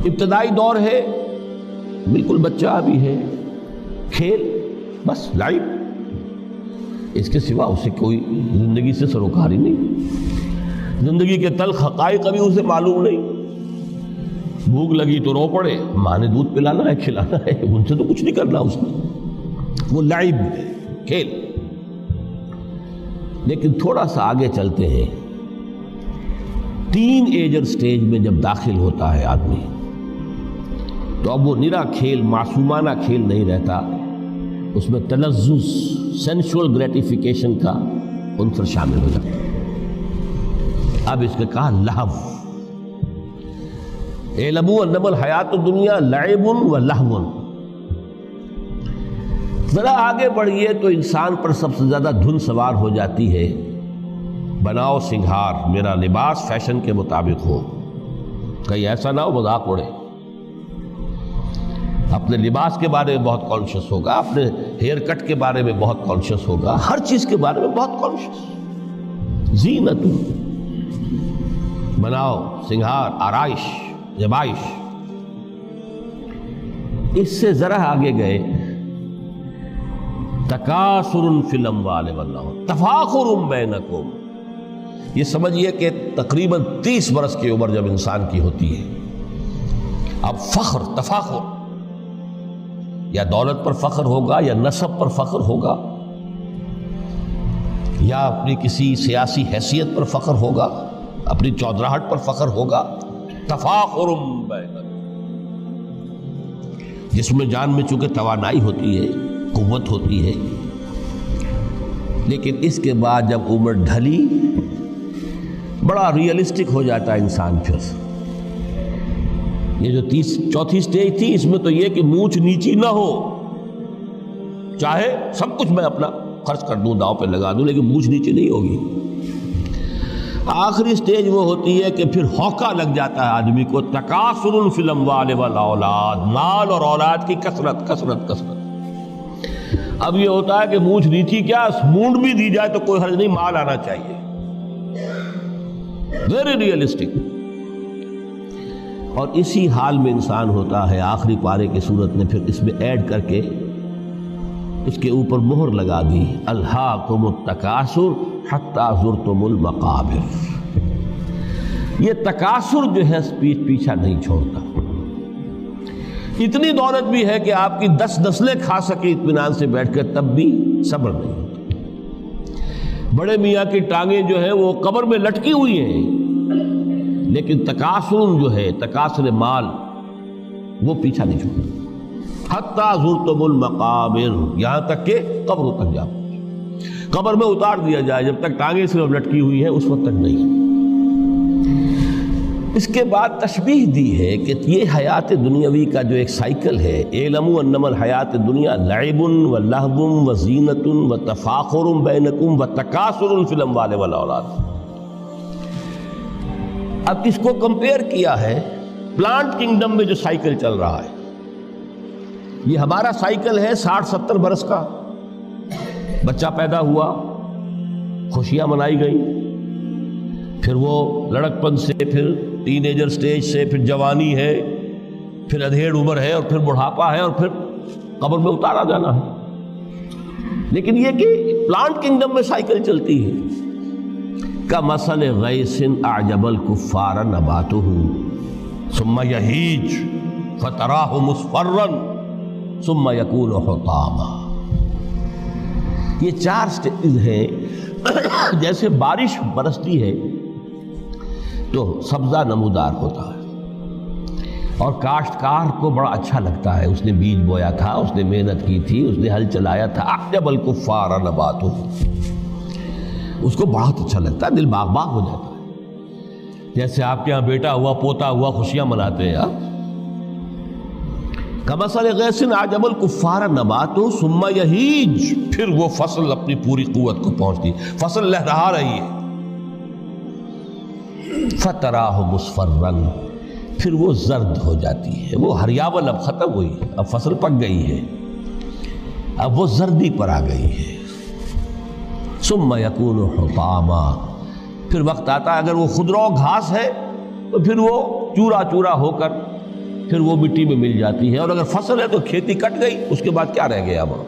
ابتدائی دور ہے، بالکل بچہ ابھی ہے، کھیل بس لائف، اس کے سوا اسے کوئی زندگی سے سروکاری نہیں، زندگی کے تلخ حقائق ابھی اسے معلوم نہیں۔ بھوک لگی تو رو پڑے، ماں نے دودھ پلانا ہے، کھلانا ہے، ان سے تو کچھ نہیں کرنا اس نے، وہ لائب ہے، کھیل۔ لیکن تھوڑا سا آگے چلتے ہیں، ٹین ایجر سٹیج میں جب داخل ہوتا ہے آدمی تو اب وہ نرا کھیل، معصومانہ کھیل نہیں رہتا، اس میں تلذذ، سینشول گریٹیفیکیشن کا عنصر شامل ہو جاتا ہے۔ اب اس کے کہا لہو، اعلموا انما الحیات الدنیا لعب و لہو۔ ذرا آگے بڑھیے تو انسان پر سب سے زیادہ دھن سوار ہو جاتی ہے، بناؤ سنگھار، میرا لباس فیشن کے مطابق ہو، کہیں ایسا نہ ہو مذاق اڑے۔ اپنے لباس کے بارے میں بہت کانشیس ہوگا، اپنے ہیئر کٹ کے بارے میں بہت کانشیس ہوگا، ہر چیز کے بارے میں بہت کانشیس۔ زینت، بناؤ سنگھار، آرائش، زیبائش۔ اس سے ذرا آگے گئے، تکاثر فی الاموال والانفس تفاخر بینکم۔ یہ سمجھیے کہ تقریباً 30 برس کی عمر جب انسان کی ہوتی ہے، اب فخر، تفاخر، یا دولت پر فخر ہوگا، یا نسب پر فخر ہوگا، یا اپنی کسی سیاسی حیثیت پر فخر ہوگا، اپنی چودراہٹ پر فخر ہوگا۔ تفاخر بینکم، جس میں جان میں چونکہ توانائی ہوتی ہے، قوت ہوتی ہے، لیکن اس کے بعد جب عمر ڈھلی بڑا ریئلسٹک ہو جاتا ہے انسان۔ پھر یہ جو چوتھی سٹیج تھی، اس میں تو یہ کہ مونچھ نیچی نہ ہو، چاہے سب کچھ میں اپنا خرچ کر دوں، داؤ پہ لگا دوں، لیکن مونچھ نیچی نہیں ہوگی۔ آخری سٹیج وہ ہوتی ہے کہ پھر ہوکا لگ جاتا ہے آدمی کو، تکاثر فی الاموال والاولاد، مال اور اولاد کی کثرت کثرت کثرت۔ اب یہ ہوتا ہے کہ مونچھ نیچی کیا، مونڈ بھی دی جائے تو کوئی حرج نہیں، مال آنا چاہیے، ویری ریئلسٹک۔ اور اسی حال میں انسان ہوتا ہے، آخری پارے کی صورت نے پھر اس میں ایڈ کر کے اس کے اوپر مہر لگا دی، الہاکم التکاثر حتی زرتم المقابر۔ یہ تکاثر جو ہے پیچھا نہیں چھوڑتا، اتنی دولت بھی ہے کہ آپ کی 10 نسلیں کھا سکے اطمینان سے بیٹھ کر، تب بھی صبر نہیں ہوتا۔ بڑے میاں کی ٹانگیں جو ہیں وہ قبر میں لٹکی ہوئی ہیں، لیکن تکاثر جو ہے، تکاثر مال، وہ پیچھا نہیں چھوڑتا۔ حتی زرتم المقابر، یہاں تک کہ قبر تک جاؤ، قبر میں اتار دیا جائے، جب تک ٹانگیں صرف لٹکی ہوئی ہیں اس وقت تک نہیں۔ اس کے بعد تشبیہ دی ہے کہ یہ حیات دنیاوی کا جو ایک سائیکل ہے، اعلموا انما الحیات الدنیا لعب و لہو و زینت و تفاخر بینکم و تکاثر فی الاموال والاولاد۔ اب اس کو کمپیئر کیا ہے پلانٹ کنگڈم میں جو سائیکل چل رہا ہے۔ یہ ہمارا سائیکل ہے 60-70 برس کا، بچہ پیدا ہوا، خوشیاں منائی گئیں، پھر وہ لڑکپن سے، پھر ٹین ایجر سٹیج سے، پھر جوانی ہے، پھر ادھیڑ عمر ہے، اور پھر بڑھاپا ہے، اور پھر قبر میں اتارا جانا ہے۔ لیکن یہ کہ پلانٹ کنگڈم میں سائیکل چلتی ہے، کمثل غیث اعجب الکفار نباتہ ثم یہیج فتراہ مصفرا ثم یکون حطاما۔ یہ 4 سٹیج ہیں۔ جیسے بارش برستی ہے تو سبزہ نمودار ہوتا ہے، اور کاشتکار کو بڑا اچھا لگتا ہے، اس نے بیج بویا تھا، اس نے محنت کی تھی، اس نے ہل چلایا تھا، اعجب الکفار نباتہ، اس کو بہت اچھا لگتا ہے، دل باغ باغ ہو جاتا ہے۔ جیسے آپ کے ہاں بیٹا ہوا، پوتا ہوا، خوشیاں مناتے ہیں آپ۔ کمثل غیث اعجب الکفار نباتہ ثم یہیج، پھر وہ فصل اپنی پوری قوت کو پہنچتی، فصل لہرا رہی ہے، فتراہ مصفرا، پھر وہ زرد ہو جاتی ہے، وہ ہریاول اب ختم ہوئی، اب فصل پک گئی ہے، اب وہ زردی پر آ گئی ہے۔ ثم یکون حطاما، پھر وقت آتا ہے اگر وہ خضرو گھاس ہے تو پھر وہ چورا چورا ہو کر پھر وہ مٹی میں مل جاتی ہے، اور اگر فصل ہے تو کھیتی کٹ گئی، اس کے بعد کیا رہ گیا وہاں؟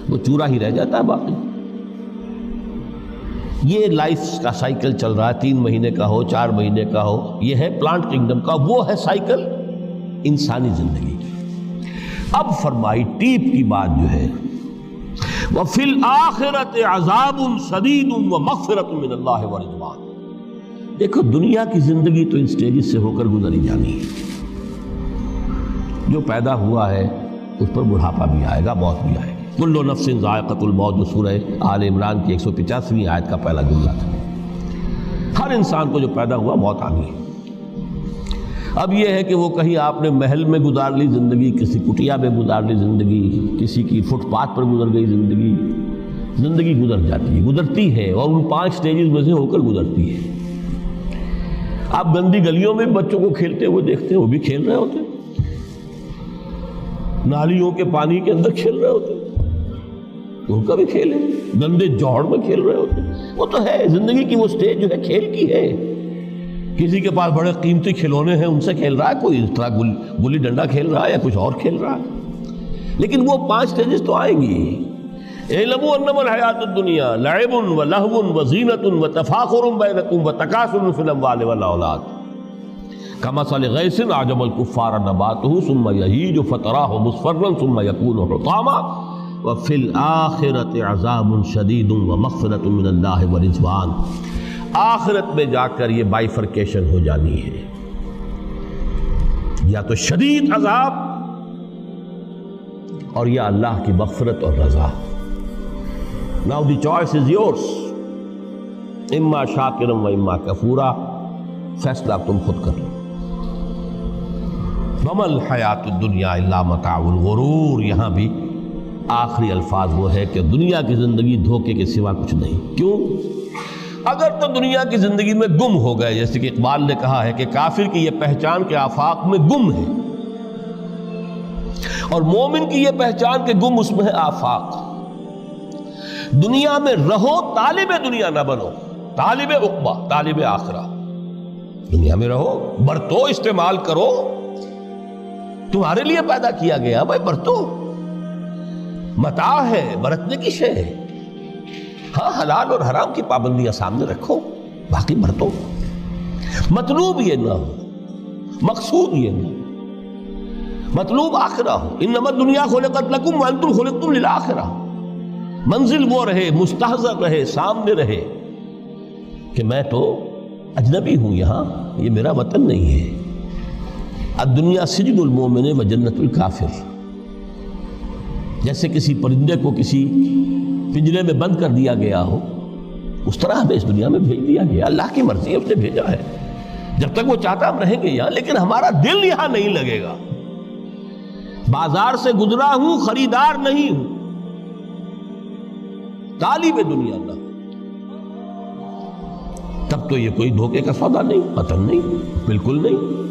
وہ چورا ہی رہ جاتا ہے باقی۔ یہ لائف کا سائیکل چل رہا ہے، 3 مہینے کا ہو، 4 مہینے کا ہو، یہ ہے پلانٹ کنگڈم کا، وہ ہے سائیکل انسانی زندگی کی۔ اب فرمائی ٹیپ کی بات جو ہے، وَفِي الْآخِرَةِ عَذَابٌ شَدِيدٌ وَمَغْفِرَةٌ مِّنَ اللَّهِ وَرِضْوَانٌ۔ دیکھو دنیا کی زندگی تو ان سٹیجز سے ہو کر گزری جانی ہے، جو پیدا ہوا ہے اس پر بڑھاپا بھی آئے گا، موت بھی آئے گی۔ کل نفس ذائقۃ الموت، جو سورہ آل عمران کی 185ویں آیت کا پہلا جملہ تھا۔ ہر انسان کو جو پیدا ہوا موت آنی ہے۔ اب یہ ہے کہ وہ کہیں آپ نے محل میں گزار لی زندگی، کسی کٹیا میں گزار لی زندگی، کسی کی فٹ پاتھ پر گزر گئی زندگی، زندگی گزر جاتی ہے، گزرتی ہے، اور ان 5 سٹیجز میں سے ہو کر گزرتی ہے۔ آپ گندی گلیوں میں بچوں کو کھیلتے ہوئے دیکھتے ہیں، وہ بھی کھیل رہے ہوتے ہیں، نالیوں کے پانی کے اندر کھیل رہے ہوتے ہیں، ان کا بھی کھیل ہے، گندے جوہڑ میں کھیل رہے ہوتے ہیں۔ وہ تو ہے زندگی کی وہ سٹیج جو ہے کھیل کی ہے۔ کسی کے پاس بڑے قیمتی کھلونے ہیں، ان سے کھیل رہا ہے، کوئی اس طرح گلی ڈنڈا کھیل رہا ہے یا کچھ اور کھیل رہا ہے، لیکن وہ 5 سٹیجز تو آئیں گی۔ اعلموا انما الحیات الدنیا لعب ولہو وزینۃ وتفاخر بینکم وتکاثر فی الاموال والاولاد کمثل غیث اعجب الکفار نباتہ ثم یہیج فتراہ مصفرا ثم یکون حطاما وفی الآخرۃ عذاب شدید ومغفرۃ من اللہ ورضوان۔ آخرت میں جا کر یہ بائیفرکیشن ہو جانی ہے، یا تو شدید عذاب اور یا اللہ کی مغفرت اور رضا۔ Now the choice is yours، اما شاکرا و اما کفورا، فیصلہ تم خود کر لو۔ وما الحیات الدنیا الا متاع الغرور، یہاں بھی آخری الفاظ وہ ہے کہ دنیا کی زندگی دھوکے کے سوا کچھ نہیں۔ کیوں؟ اگر تو دنیا کی زندگی میں گم ہو گئے، جیسے کہ اقبال نے کہا ہے کہ کافر کی یہ پہچان کے آفاق میں گم ہے، اور مومن کی یہ پہچان کے گم اس میں ہے آفاق۔ دنیا میں رہو، طالب دنیا نہ بنو، طالب عقبہ، طالب آخرہ۔ دنیا میں رہو، برتو، استعمال کرو، تمہارے لیے پیدا کیا گیا، بھائی برتو، متاع ہے، برتنے کی شے ہے۔ ہاں حلال اور حرام کی پابندیاں سامنے رکھو، باقی برتو۔ مطلوب یہ نہ ہو، مقصود یہ نہ ہو، مطلوب آخرہ ہو۔ انما الدنیا خلقت لکم وانتم خلقتم للآخرہ۔ منزل وہ رہے، مستحضر رہے، سامنے رہے کہ میں تو اجنبی ہوں، یہاں یہ میرا وطن نہیں ہے۔ الدنیا سجن المومن و جنت الکافر۔ جیسے کسی پرندے کو کسی پنجرے میں بند کر دیا گیا ہو، اس طرح ہمیں اس دنیا میں بھیج دیا گیا، اللہ کی مرضی ہے، اس نے بھیجا ہے۔ جب تک وہ چاہتا ہم رہیں گے یہاں، لیکن ہمارا دل یہاں نہیں لگے گا۔ بازار سے گزرا ہوں، خریدار نہیں ہوں، طالب دنیا نہ، تب تو یہ کوئی دھوکے کا سودا نہیں، وطن نہیں، بالکل نہیں۔